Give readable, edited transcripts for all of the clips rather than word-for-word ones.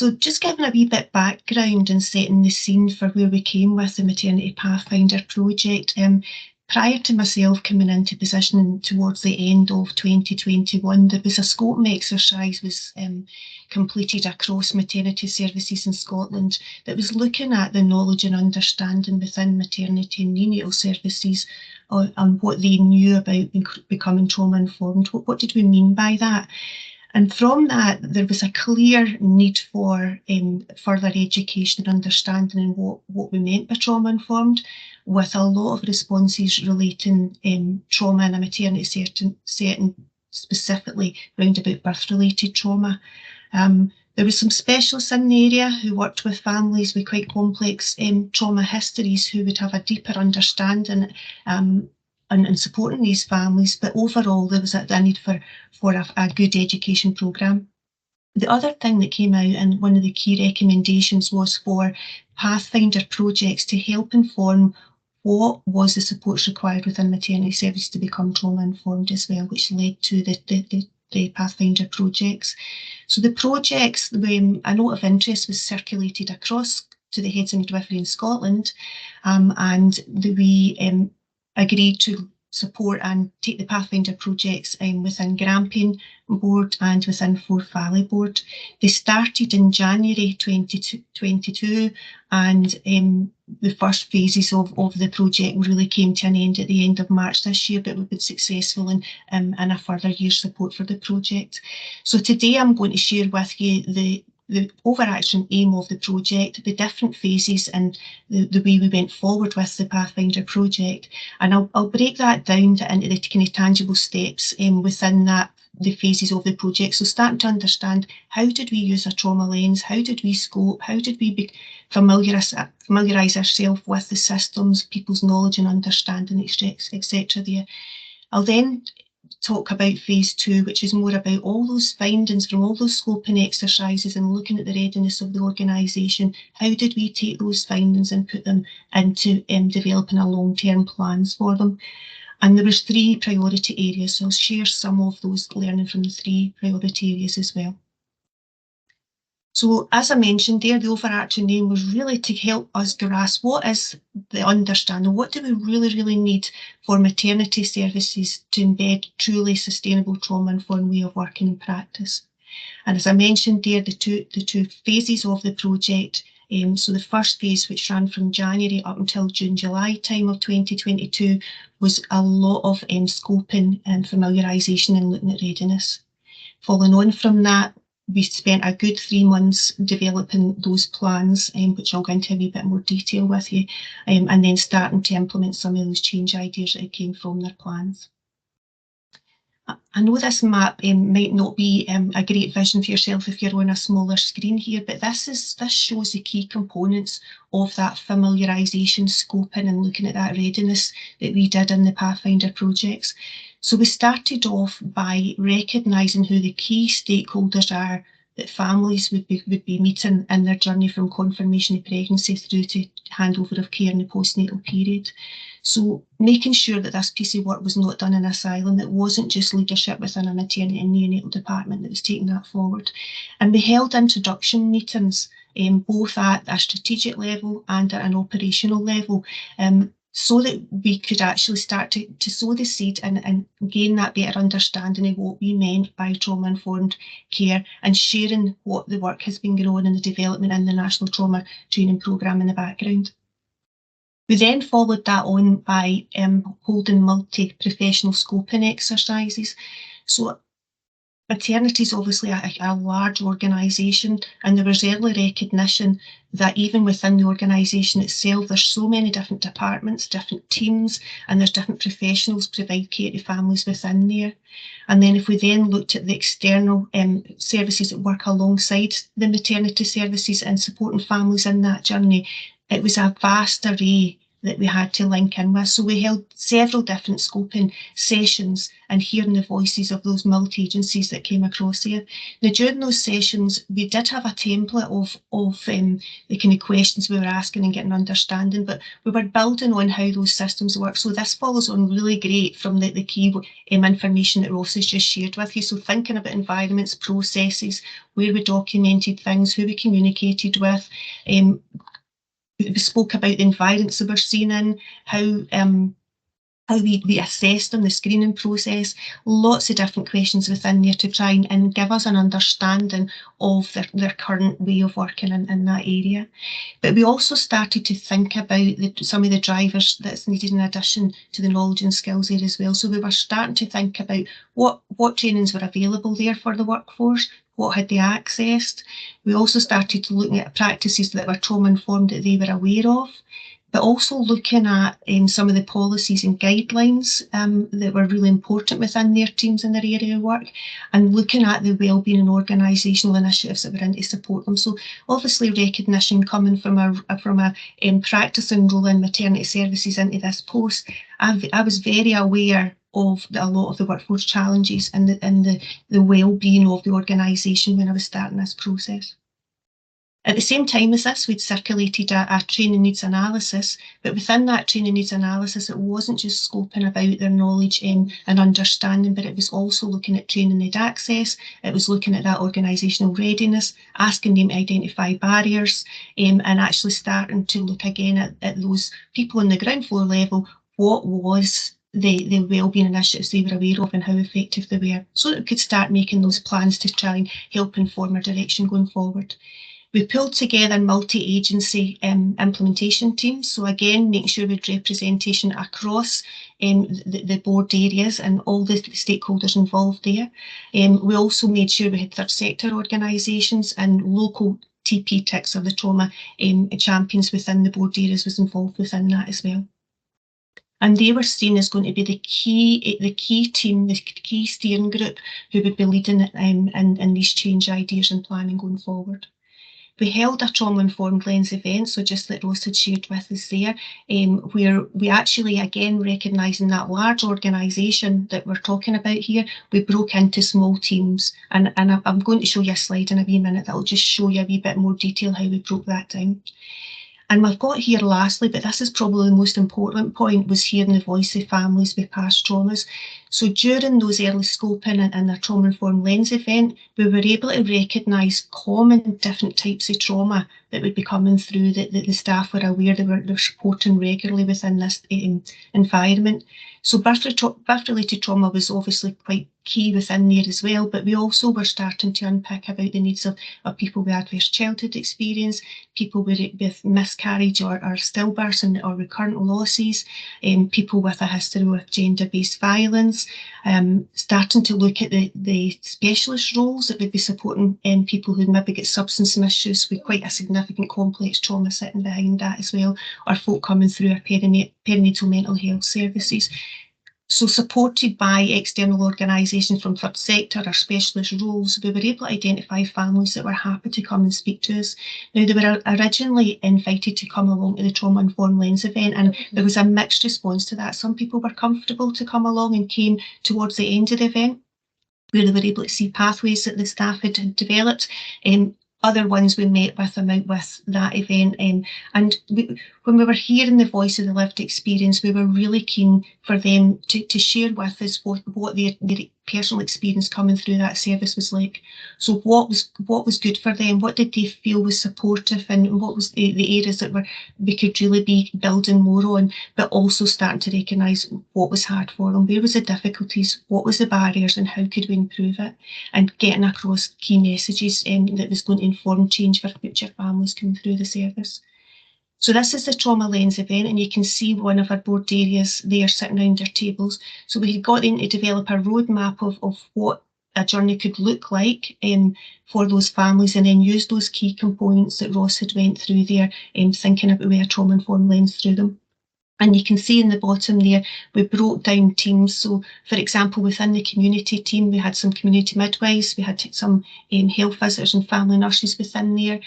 So just giving a wee bit background and setting the scene for where we came with the Maternity Pathfinder project. Prior to myself coming into position towards the end of 2021, there was a scoping exercise was completed across maternity services in Scotland that was looking at the knowledge and understanding within maternity and neonatal services on what they knew about becoming trauma-informed. What did we mean by that? And from that, there was a clear need for further education and understanding in what we meant by trauma-informed, with a lot of responses relating trauma in a maternity setting, specifically around about birth-related trauma. There were some specialists in the area who worked with families with quite complex trauma histories who would have a deeper understanding and supporting these families, but overall there was a need for a good education programme. The other thing that came out, and one of the key recommendations, was for Pathfinder projects to help inform what was the supports required within maternity services to become trauma-informed as well, which led to the Pathfinder projects. So the projects, a note of interest was circulated across to the heads of midwifery in Scotland, and we agreed to support and take the Pathfinder projects within Grampian Board and within Forth Valley Board. They started in January 2022, and the first phases of the project really came to an end at the end of March this year, but we've been successful in a further year's support for the project. So today I'm going to share with you the overarching aim of the project, the different phases and the way we went forward with the Pathfinder project. And I'll break that down into the kind of tangible steps within the phases of the project. So starting to understand, how did we use a trauma lens? How did we scope? How did we familiarise ourselves with the systems, people's knowledge and understanding, etc. there. I'll then talk about phase 2, which is more about all those findings from all those scoping exercises and looking at the readiness of the organisation. How did we take those findings and put them into developing a long-term plans for them? And there was 3 priority areas, so I'll share some of those learning from the 3 priority areas as well. So as I mentioned there, the overarching aim was really to help us grasp what is the understanding, what do we really need for maternity services to embed truly sustainable trauma-informed way of working in practice. And as I mentioned there, the two phases of the project, so the first phase, which ran from January up until June, July time of 2022, was a lot of scoping and familiarisation and looking at readiness. Following on from that, we spent a good 3 months developing those plans, which I'll go into a wee bit more detail with you, and then starting to implement some of those change ideas that came from their plans. I know this map might not be a great vision for yourself if you're on a smaller screen here, but this shows the key components of that familiarisation, scoping and looking at that readiness that we did in the Pathfinder projects. So we started off by recognising who the key stakeholders are that families would be meeting in their journey from confirmation of pregnancy through to handover of care in the postnatal period. So making sure that this piece of work was not done in a silo, it wasn't just leadership within a maternity and neonatal department that was taking that forward. And we held introduction meetings, both at a strategic level and at an operational level, so that we could actually start to sow the seed and gain that better understanding of what we meant by trauma-informed care, and sharing what the work has been going on in the development in the National Trauma Training Programme in the background. We then followed that on by holding multi-professional scoping exercises. So maternity is obviously a large organisation, and there was early recognition that even within the organisation itself, there's so many different departments, different teams, and there's different professionals provide care to families within there. And then if we then looked at the external services that work alongside the maternity services and supporting families in that journey, it was a vast array that we had to link in with. So we held several different scoping sessions and hearing the voices of those multi-agencies that came across here. Now, during those sessions, we did have a template of the kind of questions we were asking and getting understanding, but we were building on how those systems work. So this follows on really great from the key information that Ross has just shared with you. So thinking about environments, processes, where we documented things, who we communicated with, we spoke about the environments that we're seeing in, how we assessed them, the screening process, lots of different questions within there to try and give us an understanding of their current way of working in that area. But we also started to think about some of the drivers that's needed in addition to the knowledge and skills there as well. So we were starting to think about what trainings were available there for the workforce, what had they accessed. We also started to look at practices that were trauma-informed that they were aware of, but also looking at some of the policies and guidelines that were really important within their teams and their area of work, and looking at the wellbeing and organisational initiatives that were in to support them. So obviously recognition coming from a practicing role in maternity services into this post, I was very aware of a lot of the workforce challenges and the well-being of the organisation when I was starting this process. At the same time as this, we'd circulated a training needs analysis, but within that training needs analysis, it wasn't just scoping about their knowledge and understanding, but it was also looking at training they'd access. It was looking at that organisational readiness, asking them to identify barriers, and actually starting to look again at those people on the ground floor level. What was the wellbeing initiatives they were aware of and how effective they were, so that we could start making those plans to try and help inform our direction going forward. We pulled together multi-agency implementation teams. So again, making sure we had representation across the board areas and all the stakeholders involved there. We also made sure we had third sector organisations and local TP ticks, or the trauma champions within the board areas, was involved within that as well. And they were seen as going to be the key team, the key steering group who would be leading in these change ideas and planning going forward. We held a trauma-informed lens event, so just that Rose had shared with us there, where we actually, again, recognising that large organisation that we're talking about here, we broke into small teams. And I'm going to show you a slide in a wee minute that will just show you a wee bit more detail how we broke that down. And we've got here lastly, but this is probably the most important point, was hearing the voice of families with past traumas. So during those early scoping and the trauma-informed lens event, we were able to recognise common different types of trauma that would be coming through, that the staff were aware they were supporting regularly within this environment. So birth-related trauma was obviously quite key within there as well, but we also were starting to unpick about the needs of people with adverse childhood experience, people with miscarriage or stillbirths or recurrent losses, people with a history of gender-based violence, starting to look at the specialist roles that would be supporting people who maybe get substance misuse with quite a significant complex trauma sitting behind that as well, or folk coming through our perinatal mental health services. So supported by external organisations from third sector or specialist roles, we were able to identify families that were happy to come and speak to us. Now, they were originally invited to come along to the Trauma-Informed Lens event, and there was a mixed response to that. Some people were comfortable to come along and came towards the end of the event, where they were able to see pathways that the staff had developed. Other ones we met with them out with that event, and when we were hearing the voice of the lived experience, we were really keen for them to share with us what their personal experience coming through that service was like. So what was good for them, what did they feel was supportive, and what was the areas that we could really be building more on, but also starting to recognise what was hard for them, where was the difficulties, what was the barriers, and how could we improve it, and getting across key messages that was going to inform change for future families coming through the service. So this is the Trauma Lens event, and you can see one of our board areas there sitting around their tables. So we had got in to develop a roadmap of what a journey could look like for those families, and then use those key components that Ross had went through there, thinking about with a trauma-informed lens through them. And you can see in the bottom there, we broke down teams. So, for example, within the community team, we had some community midwives, we had some health visitors and family nurses within there,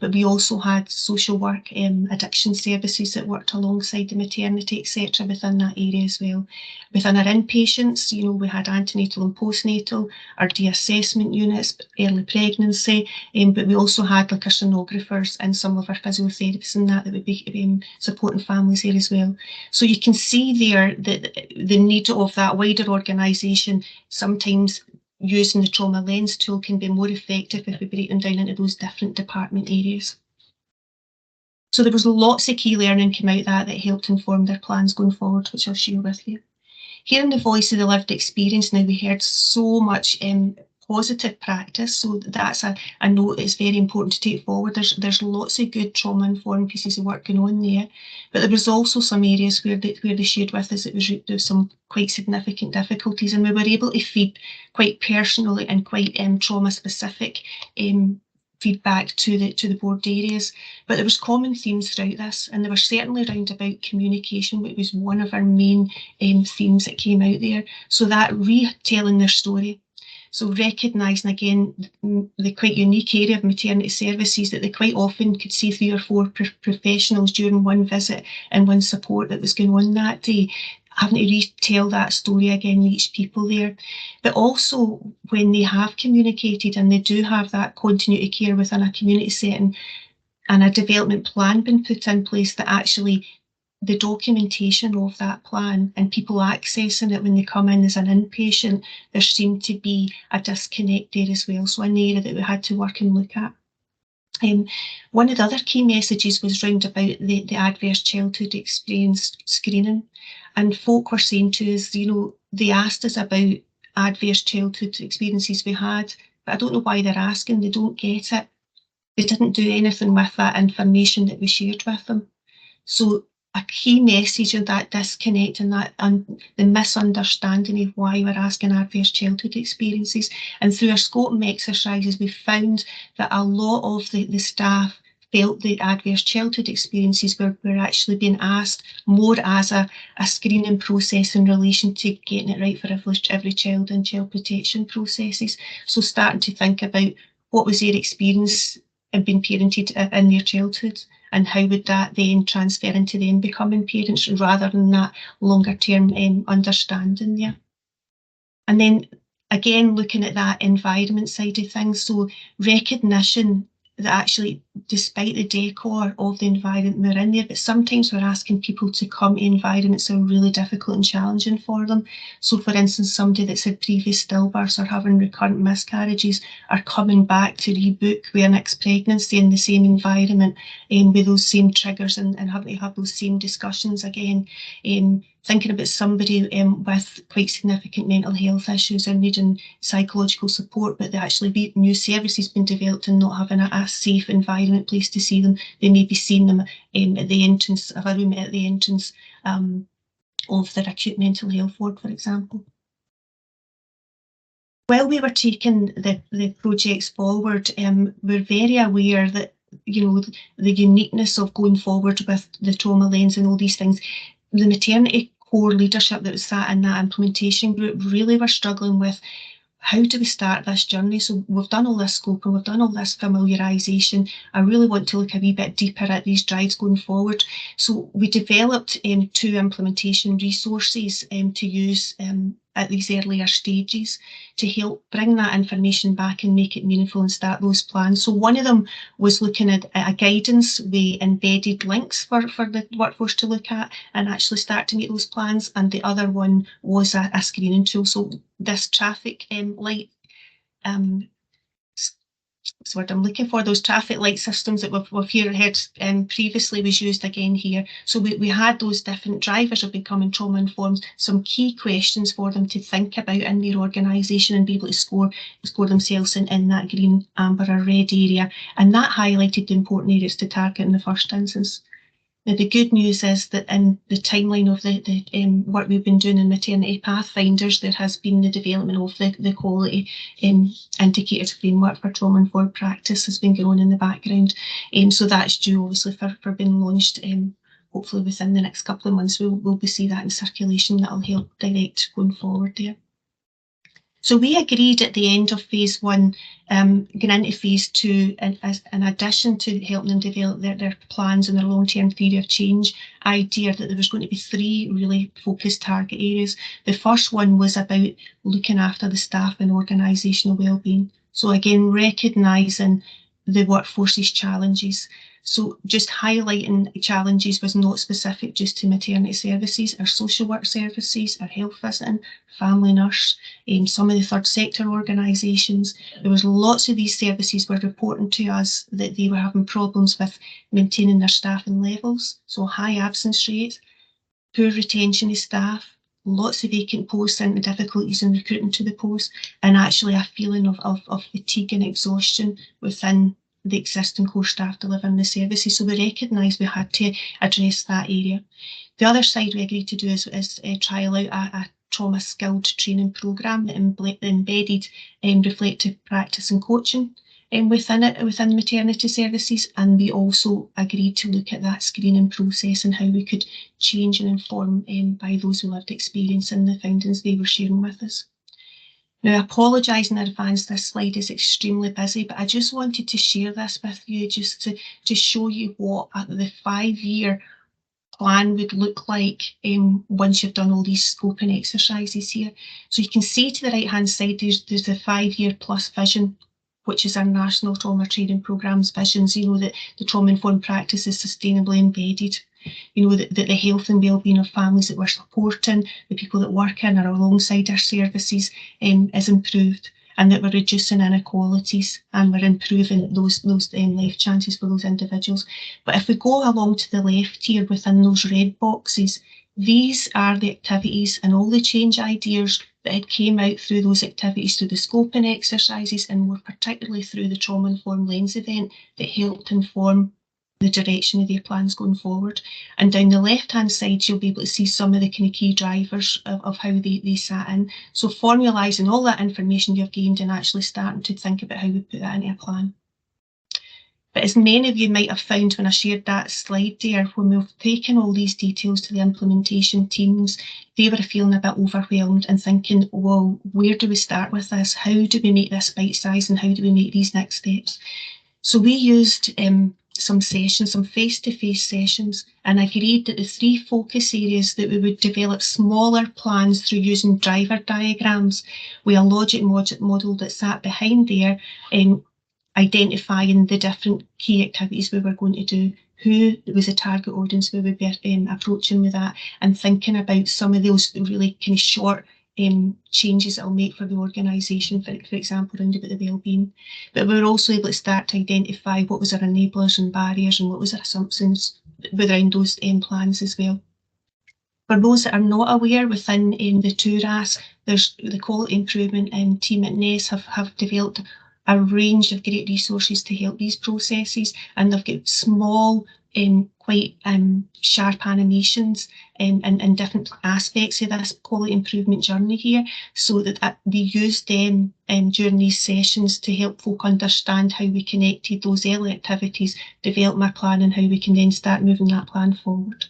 but we also had social work, addiction services that worked alongside the maternity, etc., within that area as well. Within our inpatients, we had antenatal and postnatal, our de-assessment units, early pregnancy, but we also had like our sonographers and some of our physiotherapists and that would be supporting families here as well. So you can see there that the need of that wider organisation, sometimes using the trauma lens tool can be more effective if we break them down into those different department areas. So there was lots of key learning came out that helped inform their plans going forward, which I'll share with you. Hearing the voice of the lived experience, now we heard so much positive practice, so that's a note that's very important to take forward. There's lots of good trauma-informed pieces of work going on there, but there was also some areas where they shared with us that there was some quite significant difficulties, and we were able to feed quite personally and quite trauma-specific feedback to the board areas, but there was common themes throughout this, and they were certainly around about communication, which was one of our main themes that came out there. So that retelling their story. So recognising again the quite unique area of maternity services that they quite often could see 3 or 4 professionals during one visit and one support that was going on that day, having to retell that story again, each people there. But also when they have communicated and they do have that continuity care within a community setting and a development plan been put in place, that actually the documentation of that plan and people accessing it when they come in as an inpatient, there seemed to be a disconnect there as well. So an area that we had to work and look at. One of the other key messages was round about the adverse childhood experience screening, and folk were saying to us, they asked us about adverse childhood experiences we had, but I don't know why they're asking, they don't get it. They didn't do anything with that information that we shared with them. So a key message of that disconnect and that the misunderstanding of why we're asking adverse childhood experiences. And through our scoping exercises, we found that a lot of the staff felt the adverse childhood experiences were actually being asked more as a screening process in relation to getting it right for every child and child protection processes. So starting to think about what was their experience and being parented in their childhood, and how would that then transfer into them becoming parents rather than that longer term understanding there. And then again, looking at that environment side of things, so recognition that actually, despite the decor of the environment we're in there, but sometimes we're asking people to come to environments that are really difficult and challenging for them. So for instance, somebody that's had previous stillbirths or having recurrent miscarriages are coming back to rebook their next pregnancy in the same environment with those same triggers and having to have those same discussions again. Thinking about somebody with quite significant mental health issues and needing psychological support, but they actually new services been developed and not having a safe environment place to see them. They may be seeing them at the entrance of a room at the entrance of their acute mental health ward, for example. While we were taking the projects forward, we're very aware that the uniqueness of going forward with the trauma lens and all these things. The maternity core leadership that was sat in that implementation group really were struggling with how do we start this journey. So we've done all this scoping, we've done all this familiarisation. I really want to look a wee bit deeper at these drives going forward. So we developed 2 implementation resources to use at these earlier stages to help bring that information back and make it meaningful and start those plans. So one of them was looking at a guidance with embedded links for the workforce to look at and actually start to make those plans. And the other one was a screening tool. So this traffic light, what's the word I'm looking for, those traffic light systems that we've heard previously was used again here. So we had those different drivers of becoming trauma informed, some key questions for them to think about in their organisation and be able to score themselves in that green, amber or red area. And that highlighted the important areas to target in the first instance. Now, the good news is that in the timeline of the work we've been doing in Maternity Pathfinders, there has been the development of the quality indicators framework for trauma-informed practice has been going on in the background. So that's due, obviously, for being launched hopefully within the next couple of months we'll be see that in circulation. That'll help direct going forward there. So we agreed at the end of phase 1, going into phase 2, as in addition to helping them develop their plans and their long-term theory of change idea, that there was going to be 3 really focused target areas. The first one was about looking after the staff and organisational wellbeing. So again, recognising the workforce's challenges. So just highlighting challenges was not specific just to maternity services, our social work services, our health visiting, family nurse, some of the third sector organisations. There was lots of these services were reporting to us that they were having problems with maintaining their staffing levels, so high absence rates, poor retention of staff, lots of vacant posts and difficulties in recruiting to the post, and actually a feeling of fatigue and exhaustion within the existing core staff delivering the services. So we recognised we had to address that area. The other side we agreed to do is trial out a trauma skilled training programme that embedded reflective practice and coaching within maternity services, and we also agreed to look at that screening process and how we could change and inform by those who lived experience and the findings they were sharing with us. Now, I apologise in advance, this slide is extremely busy, but I just wanted to share this with you just to show you what the 5-year plan would look like once you've done all these scoping exercises here. So you can see to the right hand side there's the 5-year plus vision, which is our National Trauma Training Programme's visions, that the trauma-informed practice is sustainably embedded, that the health and wellbeing of families that we're supporting, the people that work in or alongside our services is improved, and that we're reducing inequalities and we're improving those life chances for those individuals. But if we go along to the left here within those red boxes, these are the activities and all the change ideas that had came out through those activities, through the scoping exercises, and more particularly through the Trauma Informed Lens event that helped inform the direction of their plans going forward. And down the left-hand side, you'll be able to see some of the kind of key drivers of how they sat in. So formalising all that information you've gained and actually starting to think about how we put that into a plan. But as many of you might have found when I shared that slide there, when we've taken all these details to the implementation teams, they were feeling a bit overwhelmed and thinking, well, where do we start with this? How do we make this bite-sized and how do we make these next steps? So we used some face-to-face sessions, and agreed that the 3 focus areas that we would develop smaller plans through using driver diagrams with a logic model that sat behind there, identifying the different key activities we were going to do, who was the target audience we would be approaching with that, and thinking about some of those really kind of short changes that will make for the organisation, for example, around about the wellbeing. But we were also able to start to identify what was our enablers and barriers and what was our assumptions around those plans as well. For those that are not aware, within the TURAS, there's the quality improvement team at NES have developed a range of great resources to help these processes, and they've got small quite sharp animations and different aspects of this quality improvement journey here, so that they used them during these sessions to help folk understand how we connected those early activities, develop my plan, and how we can then start moving that plan forward.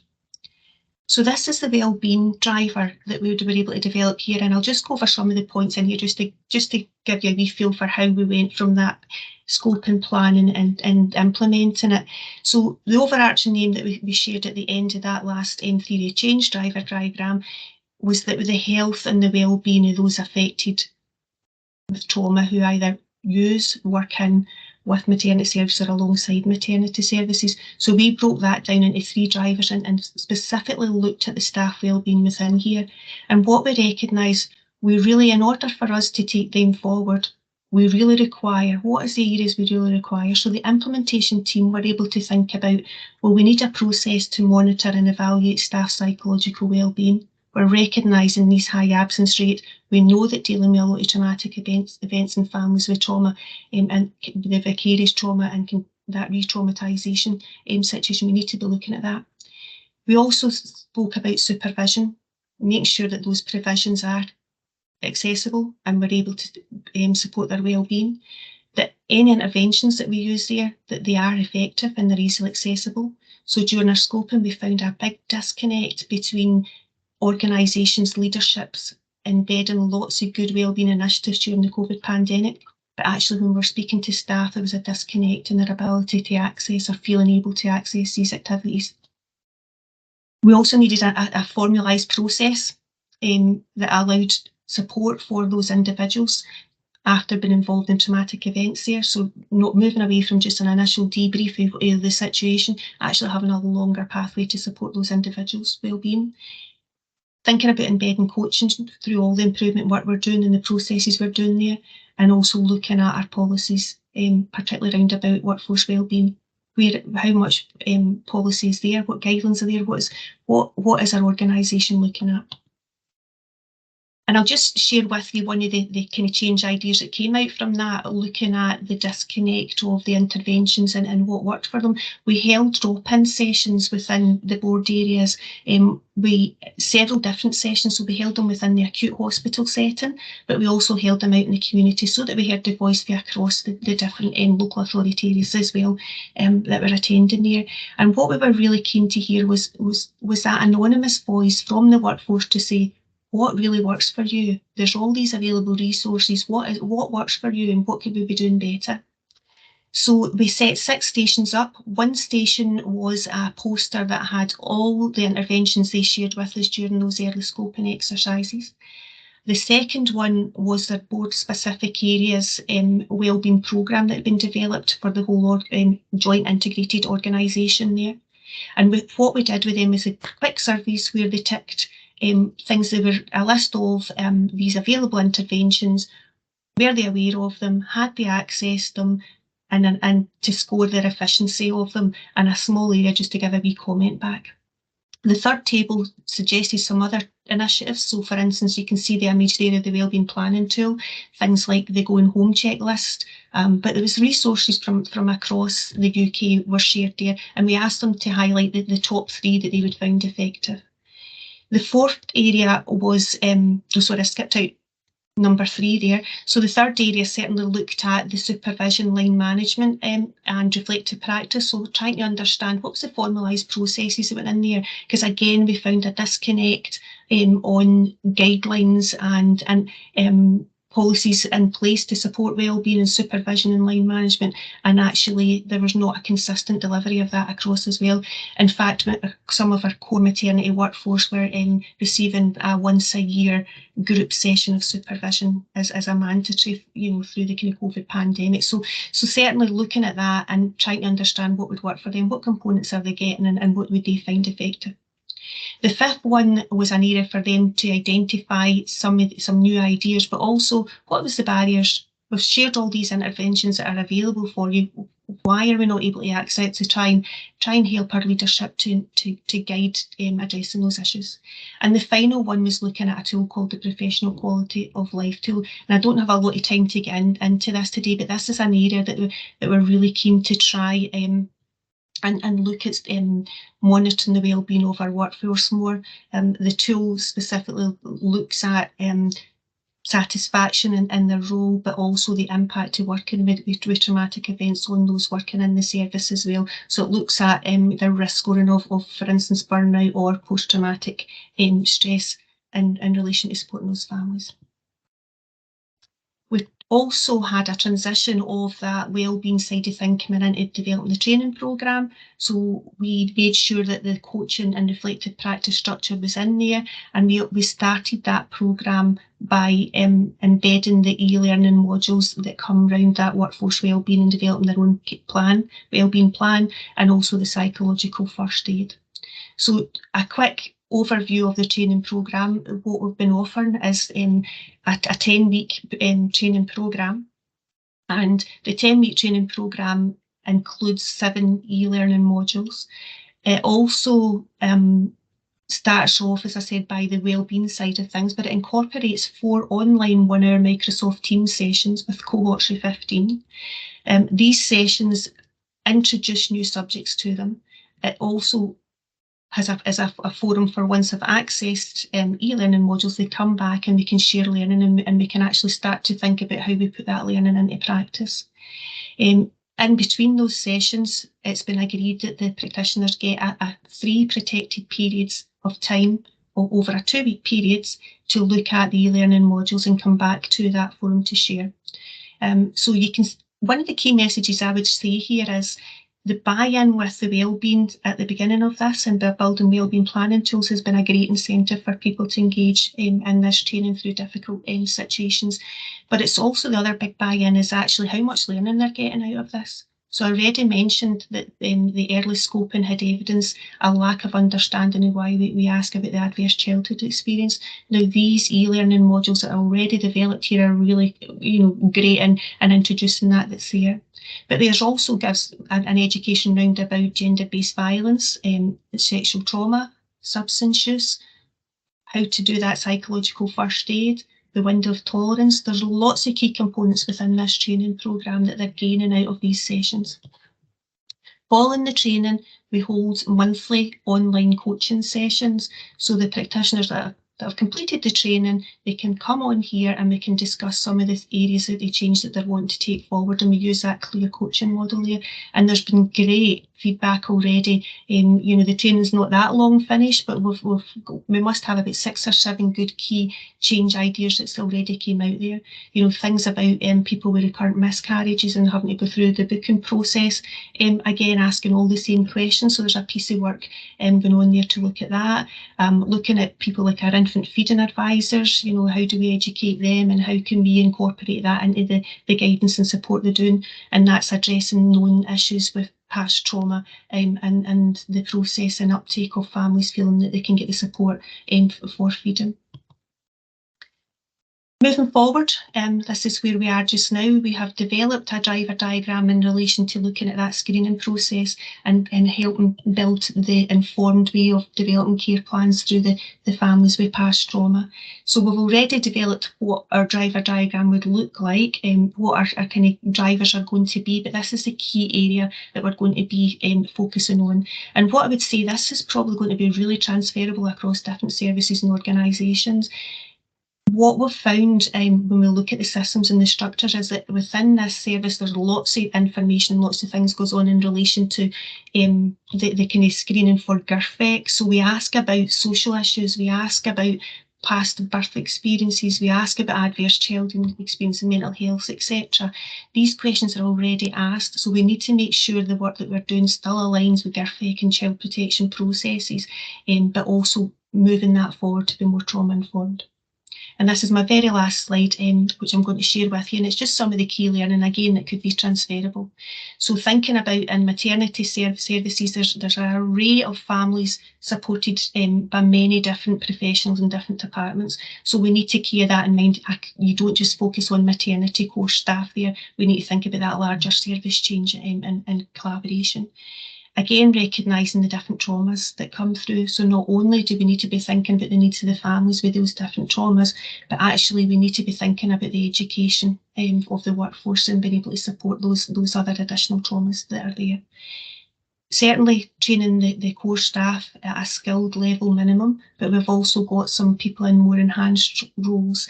So this is the wellbeing driver that we were able to develop here, and I'll just go over some of the points in here just to give you a wee feel for how we went from that scope and planning and implementing it. So the overarching name that we shared at the end of that last theory of change driver diagram was that with the health and the wellbeing of those affected with trauma who either work in with maternity services or alongside maternity services. So we broke that down into 3 drivers and specifically looked at the staff wellbeing within here. And what we recognise, we really, in order for us to take them forward, we really require, what is the areas we really require? So the implementation team were able to think about, well, we need a process to monitor and evaluate staff psychological wellbeing. We're recognising these high absence rates. We know that dealing with a lot of traumatic events in families with trauma and the vicarious trauma and that re-traumatisation situation, we need to be looking at that. We also spoke about supervision, making sure that those provisions are accessible and we're able to support their wellbeing, that any interventions that we use there, that they are effective and they're easily accessible. So during our scoping, we found a big disconnect between organisations' leaderships embedding lots of good wellbeing initiatives during the COVID pandemic. But actually, when we're speaking to staff, there was a disconnect in their ability to access or feeling able to access these activities. We also needed a formalised process that allowed support for those individuals after being involved in traumatic events there. So not moving away from just an initial debrief of the situation, actually having a longer pathway to support those individuals' wellbeing. Thinking about embedding coaching through all the improvement work we're doing and the processes we're doing there, and also looking at our policies, particularly around about workforce wellbeing, how much policy is there, what guidelines are there, what is our organisation looking at. And I'll just share with you one of the kind of change ideas that came out from that, looking at the disconnect of the interventions and what worked for them. We held drop-in sessions within the board areas, several different sessions, so we held them within the acute hospital setting, but we also held them out in the community so that we heard the voice across the different local authority areas as well that were attending there. And what we were really keen to hear was that anonymous voice from the workforce to say, what really works for you? There's all these available resources. What works for you and what could we be doing better? So we set 6 stations up. One station was a poster that had all the interventions they shared with us during those early scoping exercises. The second one was their board-specific areas wellbeing programme that had been developed for the whole joint integrated organisation there. And what we did with them was a quick surveys where they ticked things that were a list of these available interventions, were they aware of them, had they accessed them, and to score their efficiency of them, and a small area just to give a wee comment back. The third table suggested some other initiatives. So for instance, you can see the image there of the wellbeing planning tool, things like the going home checklist, but there was resources from across the UK were shared there, and we asked them to highlight the top 3 that they would find effective. The fourth area was, I skipped out number 3 there. So the third area certainly looked at the supervision, line management and reflective practice. So trying to understand what was the formalised processes that went in there. Because again, we found a disconnect on guidelines and policies in place to support wellbeing and supervision and line management, and actually there was not a consistent delivery of that across as well. In fact, some of our core maternity workforce were receiving a once a year group session of supervision as a mandatory, through the kind of COVID pandemic. So certainly looking at that and trying to understand what would work for them, what components are they getting, and what would they find effective. The fifth one was an area for them to identify some new ideas, but also what was the barriers. We've shared all these interventions that are available for you. Why are we not able to access to try and help our leadership to guide addressing those issues? And the final one was looking at a tool called the Professional Quality of Life tool. And I don't have a lot of time to get into this today, but this is an area that we're really keen to try and look at monitoring the wellbeing of our workforce more. The tool specifically looks at satisfaction in their role, but also the impact to working with traumatic events on those working in the service as well. So it looks at the risk scoring of, for instance, burnout or post-traumatic stress in relation to supporting those families. We also had a transition of that wellbeing side of things coming into developing the training programme. So we made sure that the coaching and reflective practice structure was in there, and we started that programme by embedding the e-learning modules that come around that workforce wellbeing and developing their own wellbeing plan, and also the psychological first aid. So a quick overview of the training programme. What we've been offering is a 10-week training programme, and the 10-week training programme includes 7 e-learning modules. It also starts off, as I said, by the wellbeing side of things, but it incorporates 4 online 1-hour Microsoft Teams sessions with cohorts of 15. These sessions introduce new subjects to them. It also has a forum for once they've accessed e-learning modules, they come back and we can share learning, and we can actually start to think about how we put that learning into practice. In between those sessions, it's been agreed that the practitioners get a 3 protected periods of time over a 2-week period to look at the e-learning modules and come back to that forum to share. So you can, one of the key messages I would say here is the buy-in with the wellbeing at the beginning of this and building wellbeing planning tools has been a great incentive for people to engage in this training through difficult situations. But it's also the other big buy-in is actually how much learning they're getting out of this. So I already mentioned that the early scoping had evidence a lack of understanding of why we ask about the adverse childhood experience. Now these e-learning modules that are already developed here are really great in introducing that's there. But there's also gives an education round about gender-based violence, sexual trauma, substance use, how to do that psychological first aid, the window of tolerance. There's lots of key components within this training programme that they're gaining out of these sessions. Following the training, we hold monthly online coaching sessions. So the practitioners that have completed the training, they can come on here and we can discuss some of the areas that they change that they want to take forward, and we use that clear coaching model there. And there's been great feedback already. The training's not that long finished, but we must have about 6 or 7 good key change ideas that's already came out there. Things about people with recurrent miscarriages and having to go through the booking process, again asking all the same questions. So there's a piece of work going on there to look at that. Looking at people like our infant feeding advisors, how do we educate them and how can we incorporate that into the guidance and support they're doing, and that's addressing known issues with past trauma and the process and uptake of families feeling that they can get the support for feeding. Moving forward, this is where we are just now. We have developed a driver diagram in relation to looking at that screening process and helping build the informed way of developing care plans through the families with past trauma. So we've already developed what our driver diagram would look like and what our kind of drivers are going to be, but this is the key area that we're going to be focusing on. And what I would say, this is probably going to be really transferable across different services and organisations. What we've found when we look at the systems and the structures is that within this service there's lots of information, lots of things goes on in relation to the kind of screening for GIRFEC. So we ask about social issues, we ask about past birth experiences, we ask about adverse childhood experience and mental health, etc. These questions are already asked, so we need to make sure the work that we're doing still aligns with GIRFEC and child protection processes, but also moving that forward to be more trauma informed. And this is my very last slide, which I'm going to share with you, and it's just some of the key learning, again, that could be transferable. So thinking about in maternity services, there's an array of families supported by many different professionals in different departments. So we need to keep that in mind. You don't just focus on maternity course staff there. We need to think about that larger service change and collaboration. Again, recognising the different traumas that come through. So not only do we need to be thinking about the needs of the families with those different traumas, but actually we need to be thinking about the education of the workforce and being able to support those other additional traumas that are there. Certainly training the core staff at a skilled level minimum, but we've also got some people in more enhanced roles,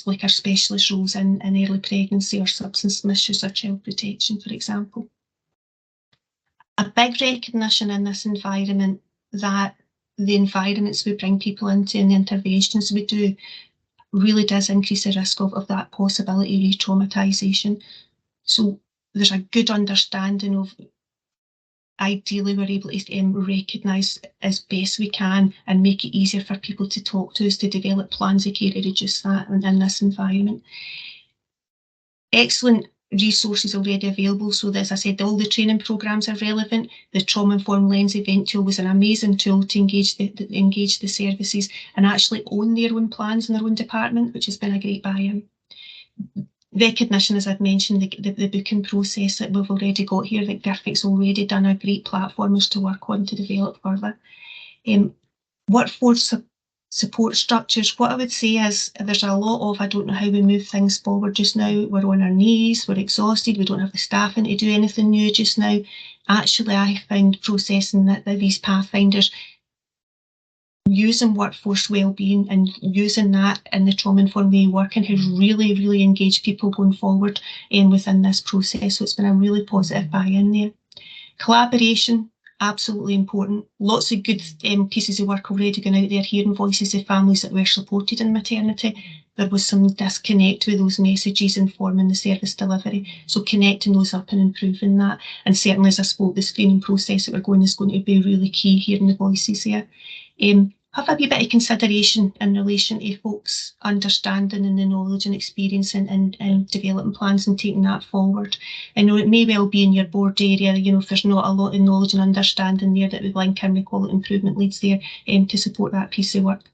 like our specialist roles in early pregnancy or substance misuse or child protection, for example. A big recognition in this environment that the environments we bring people into and the interventions we do really does increase the risk of that possibility of re-traumatisation. So there's a good understanding of, ideally we're able to recognise as best we can and make it easier for people to talk to us to develop plans of care to reduce that in this environment. Excellent resources already available. So as I said, all the training programmes are relevant. The Trauma Informed Lens event tool was an amazing tool to engage the services and actually own their own plans in their own department, which has been a great buy-in. Recognition, as I've mentioned, the booking process that we've already got here, that GIRFEC's already done a great platform to work on to develop further. Workforce support structures, what I would say is there's a lot of, I don't know how we move things forward just now. We're on our knees, we're exhausted, we don't have the staffing to do anything new just now. Actually, I found processing that these Pathfinders using workforce wellbeing and using that in the trauma-informed way of working has really, really engaged people going forward within this process. So it's been a really positive buy-in there. Collaboration, absolutely important. Lots of good pieces of work already going out there, hearing voices of families that were supported in maternity. There was some disconnect with those messages informing the service delivery. So connecting those up and improving that. And certainly, as I spoke, the screening process that we're going is going to be really key, hearing the voices there. Have a wee bit of consideration in relation to folks' understanding and the knowledge and experience and developing plans and taking that forward. I know it may well be in your board area, if there's not a lot of knowledge and understanding there, that we link in with quality improvement leads there to support that piece of work.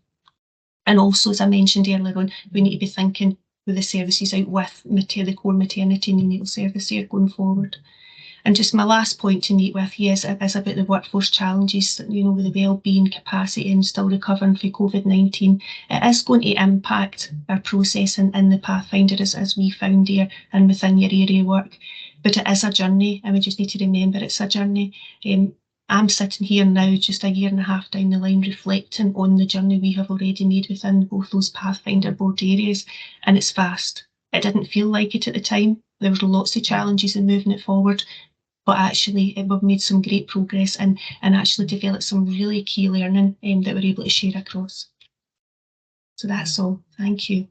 And also, as I mentioned earlier on, we need to be thinking with the services out with the core maternity and neonatal service here going forward. And just my last point to meet with you is about the workforce challenges, with the wellbeing capacity and still recovering from COVID-19. It is going to impact our process in the Pathfinder as we found here and within your area of work. But it is a journey, and we just need to remember it's a journey. I'm sitting here now, just a year and a half down the line, reflecting on the journey we have already made within both those Pathfinder board areas, and it's fast. It didn't feel like it at the time. There were lots of challenges in moving it forward, but actually we've made some great progress and actually developed some really key learning that we're able to share across. So that's all. Thank you.